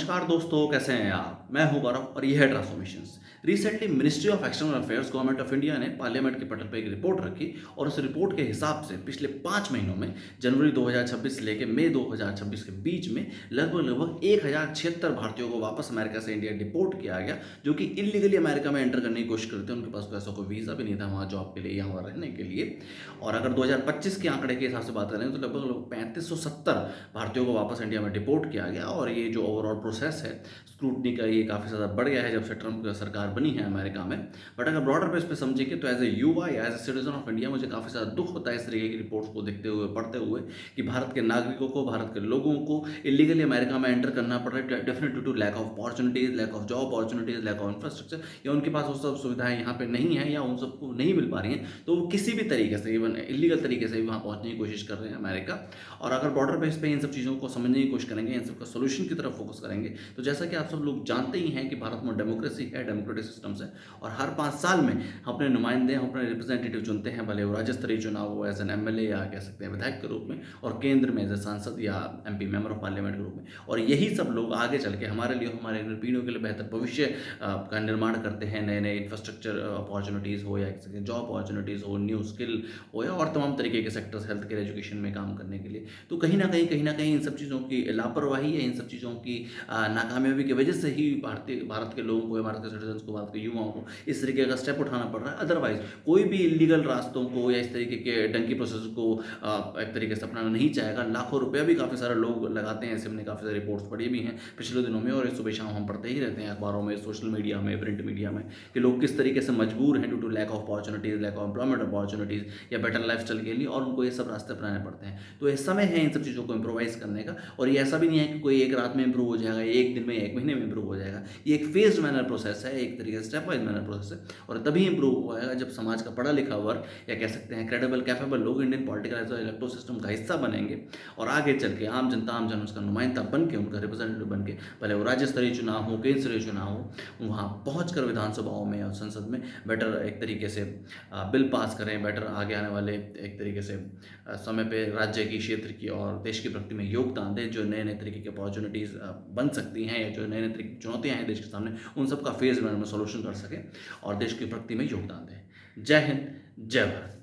नमस्कार दोस्तों, कैसे हैं आप? मैं हूं गौरव और यह है transformations. Recently ministry of external affairs government of India ने पार्लियामेंट के पटल पर एक रिपोर्ट रखी और उस रिपोर्ट के हिसाब से पिछले 5 महीनों में जनवरी 2026 से लेकर मई 2026 के बीच में लगभग 1076 भारतीयों को वापस अमेरिका से इंडिया डिपोर्ट किया गया, जो कि इलीगली अमेरिका में एंटर करने की कोशिश करते हैं। उनके पास कोई ऐसा कोई वीज़ा भी नहीं था वहाँ जॉब के लिए या वहाँ रहने के लिए। और अगर 2025 के आंकड़े के हिसाब से बात करें तो लगभग 3570 भारतीयों को वापस इंडिया में डिपोर्ट किया गया। और ये जो ओवरऑल प्रोसेस है स्क्रूटनी का, ये काफ़ी ज़्यादा बढ़ गया है जब से ट्रंप की सरकार बनी है अमेरिका में। बट अगर ब्रॉडर बेस पे समझेंगे तो एज ए युवा या as a citizen of India मुझे काफ़ी ज़्यादा दुख होता है इस तरीके की रिपोर्ट्स को देखते हुए, पढ़ते हुए, कि भारत के नागरिकों को, भारत के लोगों को इलीगली अमेरिका में एंटर करना पड़ रहा है, definitely to lack of opportunities, lack of job opportunities, lack of infrastructure, या उनके पास वो सब सुविधाएं यहाँ पे नहीं है या उन सबको नहीं मिल पा रही हैं, तो वो किसी भी तरीके से, इवन इलीगल तरीके से भी वहाँ पहुँचने की कोशिश कर रहे हैं अमेरिका। और अगर बॉर्डर बेस पे इन सब चीज़ों को समझने की कोशिश करेंगे, इन सब का सोल्यूशन की तरफ फोकस करेंगे, तो जैसा कि आप सब लोग जानते ही हैं कि भारत में डेमोक्रेसी है, डेमोक्रेटिक सिस्टम्स है, और हर 5 साल में हम अपने नुमाइंदे, हम अपने रिप्रेजेंटेटिव चुनते हैं, भले वो राज्य स्तरीय चुनाव हो एज एन एमएलए या कह सकते हैं विधायक के रूप में, और केंद्र में एज ए सांसद या एमपी मेंबर ऑफ पार्लियामेंट के रूप में। और यही सब लोग आगे चल के हमारे लिए, हमारे अगली पीढ़ियों के लिए बेहतर भविष्य का निर्माण करते हैं। नए नए इंफ्रास्ट्रक्चर अपॉर्चुनिटीज़ हो या जॉब अपॉर्चुनिटीज़ हो, न्यू स्किल हो, या और तमाम तरीके के सेक्टर्स, हेल्थ केयर, एजुकेशन में काम करने के लिए। तो कहीं ना कहीं इन सब चीज़ों की लापरवाही या इन सब चीज़ों की नाकामयाबी की वजह से ही भारत के लोगों को, भारत के सिटीजन्स को, भारत के युवाओं को इस तरीके का स्टेप उठाना पड़ रहा है। अदरवाइज कोई भी इलीगल रास्तों को या इस तरीके के डंकी प्रोसेस को एक तरीके से अपनाना नहीं चाहेगा। लाखों रुपया भी काफ़ी सारे लोग लगाते हैं, ऐसे हमने काफ़ी सारी रिपोर्ट्स पढ़ी भी हैं पिछले दिनों में, और सुबह शाम हम पढ़ते ही रहते हैं अखबारों में, सोशल मीडिया में, प्रिंट मीडिया में, कि लोग किस तरीके से मजबूर हैं due to lack of opportunities, lack of employment opportunities या बेटर लाइफ स्टाइल के लिए, और उनको ये सब रास्ते अपनाने पड़ते हैं। तो ये समय है इन सब चीज़ों को इम्प्रोवाइज़ करने का। और ये ऐसा भी नहीं है कि कोई एक रात में इम्प्रूव हो जाएगा, एक दिन में, एक महीने में इम्प्रूव हो जाएगा। ये एक फेज्ड मैनर प्रोसेस है, एक तरीके से स्टेप वाइज मैनर प्रोसेस है, और तभी इम्प्रूव होएगा जब समाज का पढ़ा लिखा वर्ग, या कह सकते हैं क्रेडिबल, कैपेबल लोग इंडियन पॉलिटिकल इलेक्टोरल सिस्टम का हिस्सा बनेंगे, और आगे चल के आम जनता, आम जन उसका नुमाइंदा बन के, उनका रिप्रेजेंटेटिव बन के, भले वो राज्य स्तरीय चुनाव हो, केंद्र स्तरीय चुनाव हो, वहाँ पहुँच कर विधानसभाओं में और संसद में बेटर एक तरीके से बिल पास करें, बेटर आगे आने वाले एक तरीके से समय पे राज्य की, क्षेत्र की और देश की प्रगति में योगदान दें, जो नए नए तरीके की अपॉर्चुनिटीज़ बन सकती हैं, या जो नए नए तरीके की चुनौतियाँ हैं देश के सामने, उन सब का फेज में सोल्यूशन कर सकें और देश की प्रगति में योगदान दें। जय हिंद, जय भारत।